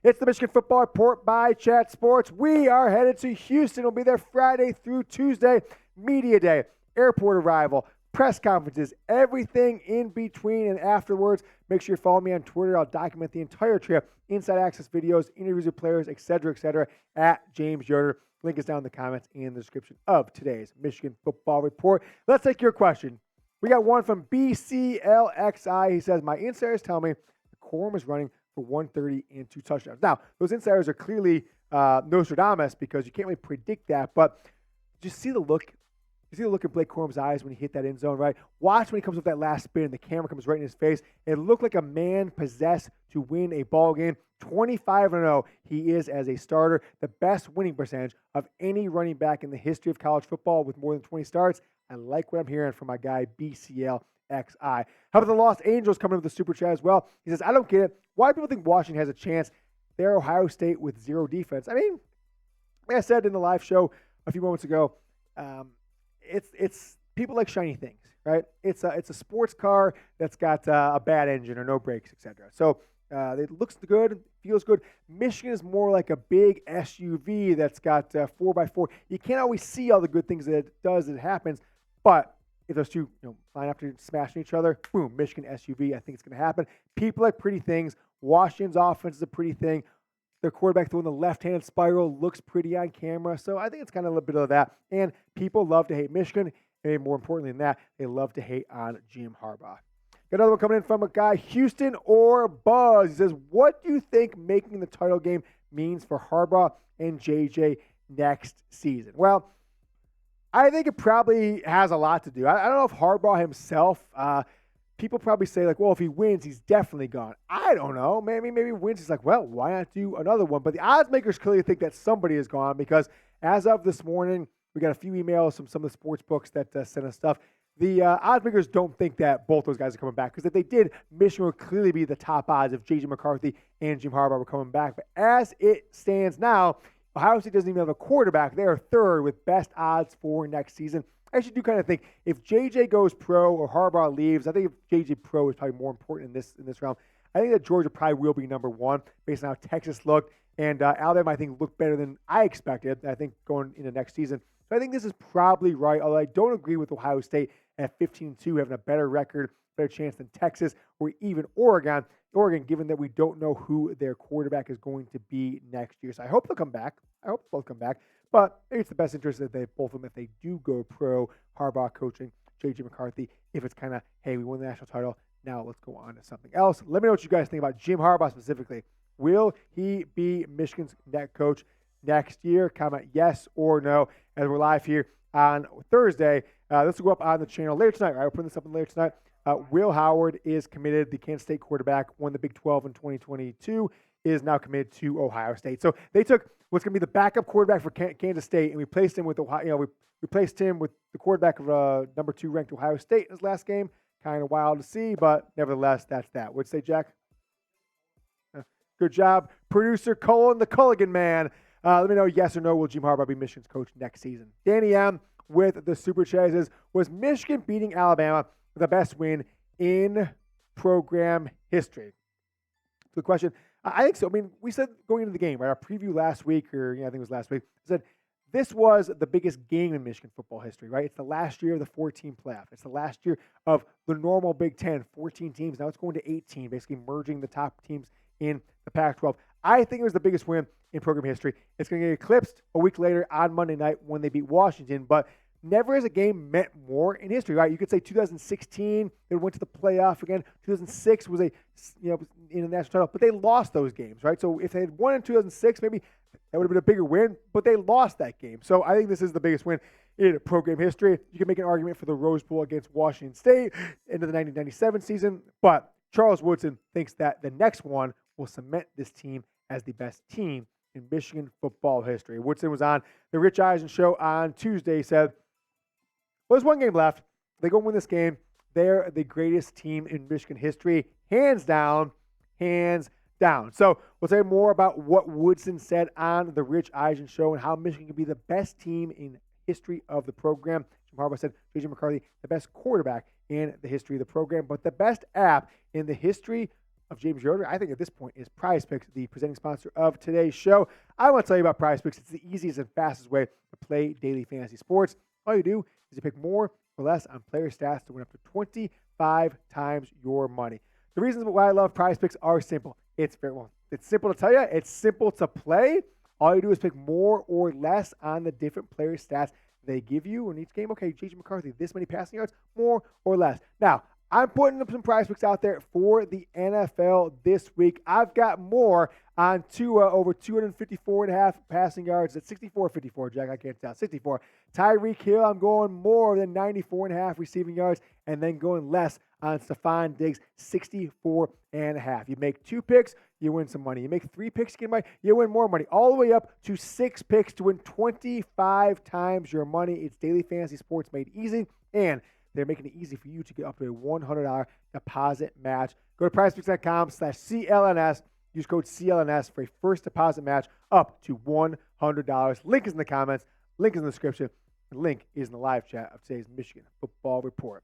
It's the Michigan Football Report by Chat Sports. We are headed to Houston. We'll be there Friday through Tuesday, Media Day, airport arrival, press conferences, everything in between and afterwards. Make sure you follow me on Twitter. I'll document the entire trip, inside access videos, interviews with players, etc., at James Yoder. Link is down in the comments and the description of today's Michigan Football Report. Let's take your question. We got one from BCLXI. He says, my insiders tell me the Corum is running for 130 and 2 touchdowns. Now, those insiders are clearly Nostradamus because you can't really predict that, but just see the look. You see the look in Blake Corum's eyes when he hit that end zone, right? Watch when he comes with that last spin and the camera comes right in his face. It looked like a man possessed to win a ball game. 25-0 he is as a starter. The best winning percentage of any running back in the history of college football with more than 20 starts. I like what I'm hearing from my guy BCLXI. How about the Los Angeles coming up with the super chat as well? He says, I don't get it. Why do people think Washington has a chance? They're Ohio State with zero defense. I mean, like I said in the live show a few moments ago, it's people like shiny things, right? It's a sports car that's got a bad engine or no brakes, etc. So it looks good, feels good. Michigan is more like a big SUV that's got 4x4. You can't always see all the good things that it does as it happens, but if those two line up to smashing each other, boom, Michigan SUV, I think it's going to happen. People like pretty things. Washington's offense is a pretty thing. Their quarterback throwing the left-hand spiral looks pretty on camera. So I think it's kind of a little bit of that. And people love to hate Michigan. And more importantly than that, they love to hate on Jim Harbaugh. Got another one coming in from a guy, Houston or Buzz. He says, what do you think making the title game means for Harbaugh and JJ next season? Well, I think it probably has a lot to do. I don't know if Harbaugh himself, people probably say, like, well, if he wins, he's definitely gone. I don't know. Maybe he wins. He's like, well, why not do another one? But the odds makers clearly think that somebody is gone because as of this morning, we got a few emails from some of the sports books that sent us stuff. The odds makers don't think that both those guys are coming back because if they did, Michigan would clearly be the top odds if JJ McCarthy and Jim Harbaugh were coming back. But as it stands now, Ohio State doesn't even have a quarterback. They are third with best odds for next season. I actually do kind of think if JJ goes pro or Harbaugh leaves, I think if JJ pro is probably more important in this round. I think that Georgia probably will be number one based on how Texas looked. And Alabama, I think, looked better than I expected, I think, going into next season. So I think this is probably right, although I don't agree with Ohio State at 15-2 having a better record, better chance than Texas or even Oregon, given that we don't know who their quarterback is going to be next year. So I hope they'll come back. I hope they'll come back. But maybe it's the best interest that they both of them, if they do go pro, Harbaugh coaching, JJ McCarthy, if it's kind of, hey, we won the national title, now let's go on to something else. Let me know what you guys think about Jim Harbaugh specifically. Will he be Michigan's net coach next year? Comment yes or no as we're live here on Thursday. This will go up on the channel later tonight. Right? We'll put this up later tonight. Will Howard is committed. The Kansas State quarterback won the Big 12 in 2022, is now committed to Ohio State. So they took what's going to be the backup quarterback for Kansas State and replaced him with Ohio. We replaced him with the quarterback of number 2 ranked Ohio State in his last game. Kind of wild to see, but nevertheless, that's that. What'd you say, Jack? Good job, producer Colin the Culligan man. Let me know yes or no. Will Jim Harbaugh be Michigan's coach next season? Danny M with the super chat says, was Michigan beating Alabama the best win in program history? Good question. I think so. I mean, we said going into the game, right? Our preview last week, or I think it was last week, said this was the biggest game in Michigan football history, right? It's the last year of the 14 playoff. It's the last year of the normal Big 10, 14 teams. Now it's going to 18, basically merging the top teams in the Pac-12. I think it was the biggest win in program history. It's going to get eclipsed a week later on Monday night when they beat Washington, but never has a game meant more in history, right? You could say 2016, they went to the playoff again. 2006 was in a national title, but they lost those games, right? So if they had won in 2006, maybe that would have been a bigger win, but they lost that game. So I think this is the biggest win in program history. You can make an argument for the Rose Bowl against Washington State into the 1997 season, but Charles Woodson thinks that the next one will cement this team as the best team in Michigan football history. Woodson was on the Rich Eisen show on Tuesday. He said, well, there's one game left. They go win this game. They're the greatest team in Michigan history. Hands down. Hands down. So we'll say more about what Woodson said on the Rich Eisen show and how Michigan can be the best team in history of the program. Jim Harbaugh said JJ McCarthy, the best quarterback in the history of the program, but the best app in the history of James Yoder, I think at this point is Prize Picks, the presenting sponsor of today's show. I want to tell you about Prize Picks. It's the easiest and fastest way to play daily fantasy sports. All you do is you pick more or less on player stats to win up to 25 times your money. The reasons why I love Prize Picks are simple. It's simple to tell you. It's simple to play. All you do is pick more or less on the different player stats they give you in each game. Okay, JJ McCarthy, this many passing yards, more or less. Now, I'm putting up some Prize Picks out there for the NFL this week. I've got more on Tua, over 254.5 passing yards at 64.54, Jack. I can't tell. 64. Tyreek Hill, I'm going more than 94.5 receiving yards, and then going less on Stephon Diggs, 64.5. You make 2 picks, you win some money. You make 3 picks, you get money, you win more money. All the way up to 6 picks to win 25 times your money. It's daily fantasy sports made easy, and they're making it easy for you to get up to a $100 deposit match. Go to prizepicks.com/CLNS. Use code CLNS for a first deposit match up to $100. Link is in the comments. Link is in the description. The link is in the live chat of today's Michigan Football Report.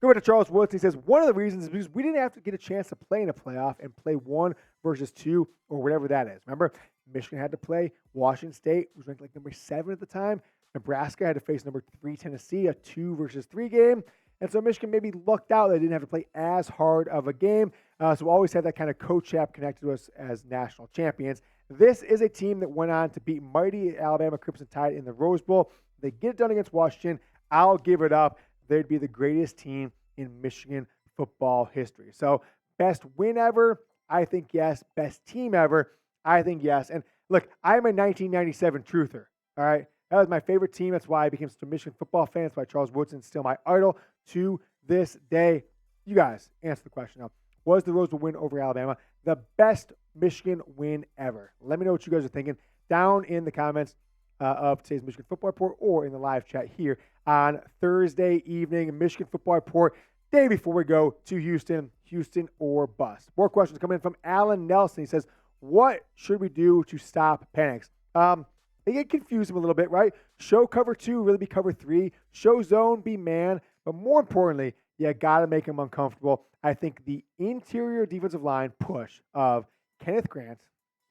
Go to Charles Woods. He says, one of the reasons is because we didn't have to get a chance to play in a playoff and play 1 versus 2 or whatever that is. Remember, Michigan had to play Washington State, who was ranked like number 7 at the time. Nebraska had to face number 3 Tennessee, a 2 versus 3 game. And so Michigan maybe lucked out. They didn't have to play as hard of a game. So we always had that kind of co-chap connected to us as national champions. This is a team that went on to beat mighty Alabama Crimson Tide in the Rose Bowl. They get it done against Washington. I'll give it up. They'd be the greatest team in Michigan football history. So best win ever? I think yes. Best team ever? I think yes. And look, I'm a 1997 truther, all right? That was my favorite team. That's why I became such a Michigan football fan. That's why Charles Woodson is still my idol to this day. You guys answer the question now. Was the Rose Bowl win over Alabama the best Michigan win ever? Let me know what you guys are thinking down in the comments of today's Michigan Football Report or in the live chat here on Thursday evening. Michigan Football Report, day before we go to Houston or bust. More questions coming in from Alan Nelson. He says, what should we do to stop Penix? They get confused a little bit, right? Show cover 2, really be cover 3. Show zone, be man. But more importantly, you got to make him uncomfortable. I think the interior defensive line push of Kenneth Grant,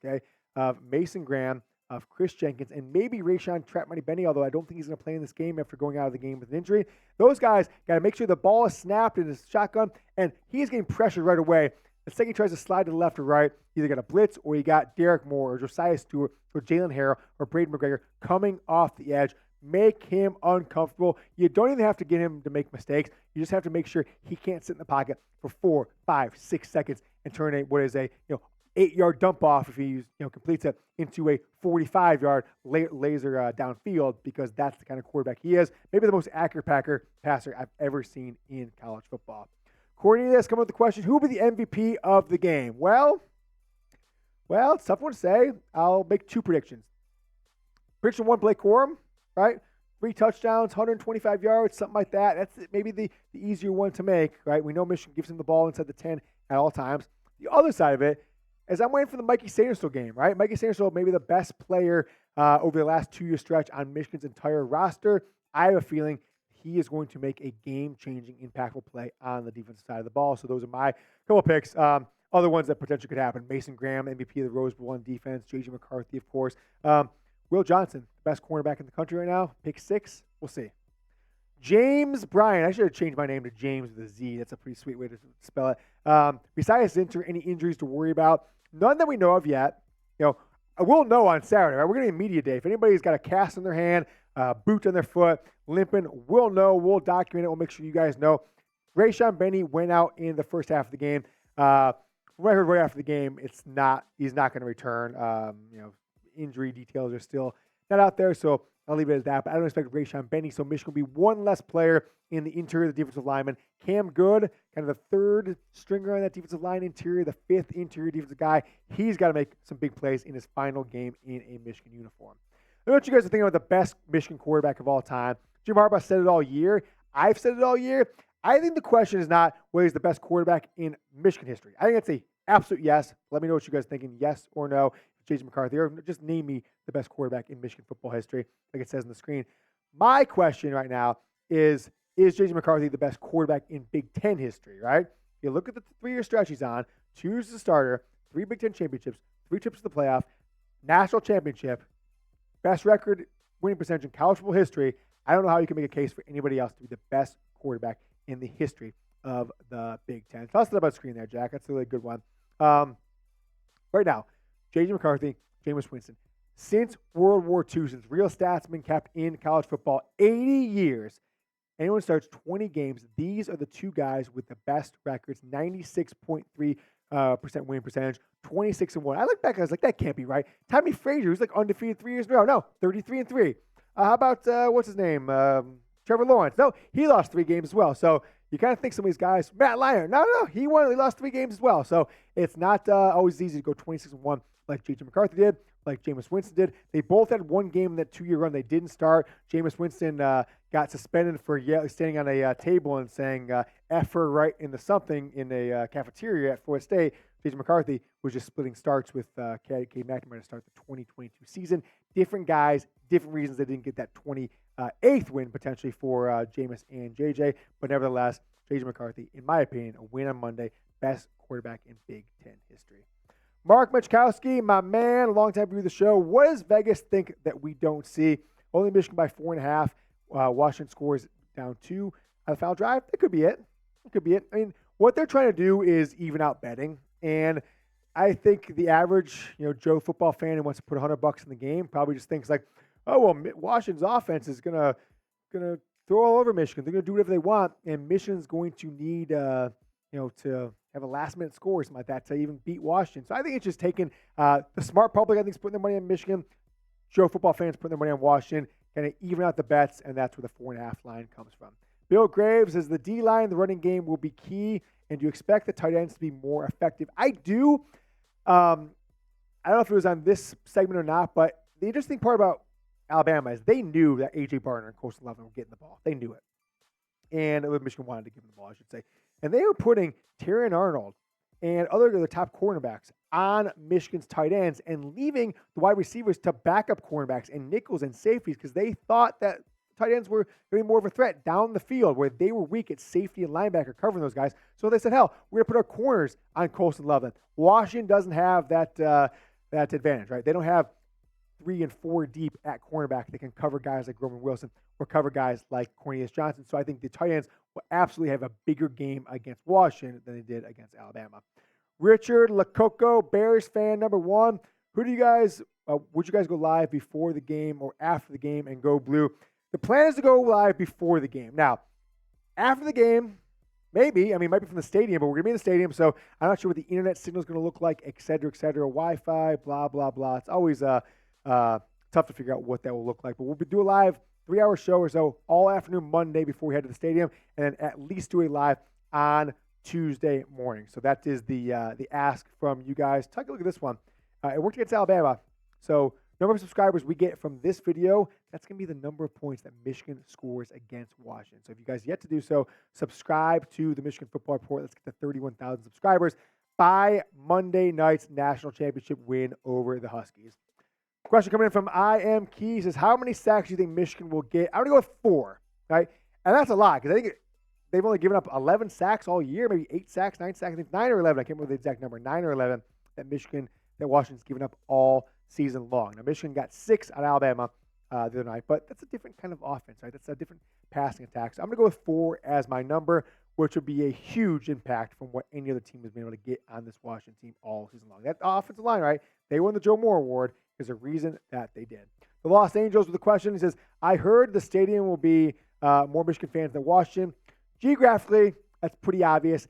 okay, of Mason Graham, of Chris Jenkins, and maybe Rayshon Benny, although I don't think he's going to play in this game after going out of the game with an injury. Those guys got to make sure the ball is snapped in his shotgun, and he's getting pressured right away. The second he tries to slide to the left or right, either got a blitz or you got Derek Moore or Josiah Stewart or Jalen Harrell or Braden McGregor coming off the edge. Make him uncomfortable. You don't even have to get him to make mistakes. You just have to make sure he can't sit in the pocket for 4, 5, 6 seconds and turn what is a 8-yard dump off if he completes it into a 45-yard laser downfield, because that's the kind of quarterback he is. Maybe the most accurate passer I've ever seen in college football. Cornelius coming with the question, who will be the MVP of the game? Well, it's a tough one to say. I'll make 2 predictions. Prediction 1, Blake Corum, right? 3 touchdowns, 125 yards, something like that. That's maybe the easier one to make, right? We know Michigan gives him the ball inside the 10 at all times. The other side of it is I'm waiting for the Mikey Sainristil game, right? Mikey Sainristil, maybe the best player over the last 2-year stretch on Michigan's entire roster. I have a feeling he is going to make a game-changing, impactful play on the defensive side of the ball. So those are my couple picks. Other ones that potentially could happen. Mason Graham, MVP of the Rose Bowl on defense. JJ McCarthy, of course. Will Johnson, best cornerback in the country right now. Pick 6. We'll see. James Bryan. I should have changed my name to James with a Z. That's a pretty sweet way to spell it. Besides any injuries to worry about, none that we know of yet. We'll know on Saturday, right? We're going to be media day. If anybody's got a cast in their hand, boot on their foot, limping, we'll know. We'll document it. We'll make sure you guys know. Rayshon Benny went out in the first half of the game. From what I heard right after the game, he's not going to return. Injury details are still not out there, so I'll leave it at that. But I don't expect Rayshon Benny, so Michigan will be one less player in the interior of the defensive lineman. Cam Good, kind of the 3rd stringer on that defensive line interior, the 5th interior defensive guy. He's got to make some big plays in his final game in a Michigan uniform. I know what you guys are thinking about the best Michigan quarterback of all time. Jim Harbaugh said it all year. I've said it all year. I think the question is not whether he's the best quarterback in Michigan history. I think that's an absolute yes. Let me know what you guys are thinking, yes or no. JJ McCarthy, or just name me the best quarterback in Michigan football history, like it says on the screen. My question right now is JJ McCarthy the best quarterback in Big Ten history, right? you look at the 3-year stretch he's on, 2 years as a starter, 3 Big Ten championships, 3 trips to the playoff, national championship, best record, winning percentage in college football history. I don't know how you can make a case for anybody else to be the best quarterback in the history of the Big Ten. Toss it up on screen there, Jack. That's a really good one. Right now, JJ McCarthy, Jameis Winston. Since World War II, since real stats have been kept in college football, 80 years, anyone starts 20 games, these are the 2 guys with the best records, 96.3% winning percentage, 26-1. I look back, I was like, that can't be right. Tommy Frazier, who's like undefeated 3 years in a row. No, 33-3. How about, what's his name? Trevor Lawrence. No, he lost 3 games as well. So you kind of think some of these guys, Matt Leinart, no, he lost 3 games as well. So it's not always easy to go 26-1 like JJ McCarthy did, like Jameis Winston did. They both had 1 game in that 2-year run. They didn't start. Jameis Winston got suspended for standing on a table and saying F her right into something in a cafeteria at Florida State. JJ McCarthy was just splitting starts with Cade McNamara to start the 2022 season. Different guys, different reasons they didn't get that 28th win potentially for Jameis and JJ. But nevertheless, JJ McCarthy, in my opinion, a win on Monday, best quarterback in Big Ten history. Mark Michkowski, my man, longtime viewer of the show. What does Vegas think that we don't see? Only Michigan by 4.5. Washington scores down 2 on the foul drive. That could be it. It could be it. I mean, what they're trying to do is even out betting. And I think the average, Joe football fan who wants to put $100 in the game probably just thinks like, oh, well, Washington's offense is gonna throw all over Michigan. They're gonna do whatever they want, and Michigan's going to need to have a last-minute score or something like that to even beat Washington. So I think it's just taking the smart public, I think, is putting their money on Michigan. Joe football fans putting their money on Washington, kind of even out the bets, and that's where the 4.5 line comes from. Bill Graves says the D-line, the running game will be key, and do you expect the tight ends to be more effective? I do. I don't know if it was on this segment or not, but the interesting part about Alabama is they knew that A.J. Barner and Coastal 11 were getting the ball. They knew it. And Michigan wanted to give them the ball, I should say. And they were putting Terrion Arnold and other of the top cornerbacks on Michigan's tight ends and leaving the wide receivers to backup cornerbacks and nickels and safeties because they thought that tight ends were going to be more of a threat down the field where they were weak at safety and linebacker covering those guys. So they said, hell, we're going to put our corners on Coastal 11. Washington doesn't have that advantage, right? They don't have 3 and 4 deep at cornerback that can cover guys like Roman Wilson or cover guys like Cornelius Johnson. So I think the tight ends will absolutely have a bigger game against Washington than they did against Alabama. Richard Lococo, Bears fan number 1. Who do you guys, would you guys go live before the game or after the game and go blue? The plan is to go live before the game. Now, after the game, maybe, it might be from the stadium, but we're going to be in the stadium, so I'm not sure what the internet signal is going to look like, et cetera, Wi-Fi, blah, blah, blah. It's always tough to figure out what that will look like. But we'll do a live 3-hour show or so all afternoon Monday before we head to the stadium, and then at least do a live on Tuesday morning. So that is the ask from you guys. Take a look at this one. It worked against Alabama. So number of subscribers we get from this video, that's going to be the number of points that Michigan scores against Washington. So if you guys yet to do so, subscribe to the Michigan Football Report. Let's get to 31,000 subscribers by Monday night's national championship win over the Huskies. Question coming in from I Am Key says, how many sacks do you think Michigan will get? I'm going to go with 4, right? And that's a lot because I think they've only given up 11 sacks all year, maybe 8 sacks, 9 sacks, I think 9 or 11. I can't remember the exact number, 9 or 11 that Washington's given up all season long. Now, Michigan got 6 on Alabama the other night, but that's a different kind of offense, right? That's a different passing attack. So I'm going to go with 4 as my number, which would be a huge impact from what any other team has been able to get on this Washington team all season long. That offensive line, right? They won the Joe Moore Award. There's a reason that they did. The Los Angeles with the question. He says, I heard the stadium will be more Michigan fans than Washington. Geographically, that's pretty obvious.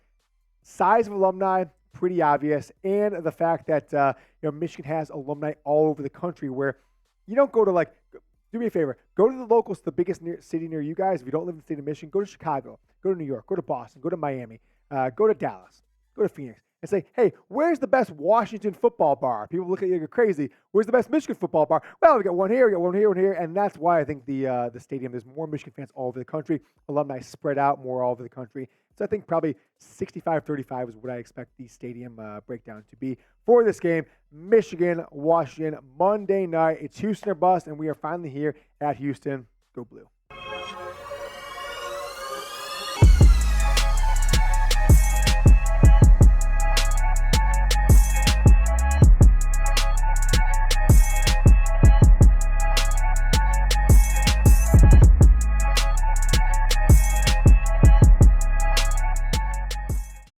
Size of alumni, pretty obvious. And the fact that Michigan has alumni all over the country where you don't go to do me a favor. Go to the locals, the biggest city near you guys. If you don't live in the state of Michigan, go to Chicago, go to New York, go to Boston, go to Miami, go to Dallas, go to Phoenix. And say, hey, where's the best Washington football bar? People look at you, you're crazy. Where's the best Michigan football bar? Well, we got one here, we got one here, one here. And that's why I think the stadium, there's more Michigan fans all over the country. Alumni spread out more all over the country. So I think probably 65-35 is what I expect the stadium breakdown to be for this game. Michigan, Washington, Monday night. It's Houston or bust, and we are finally here at Houston. Go Blue.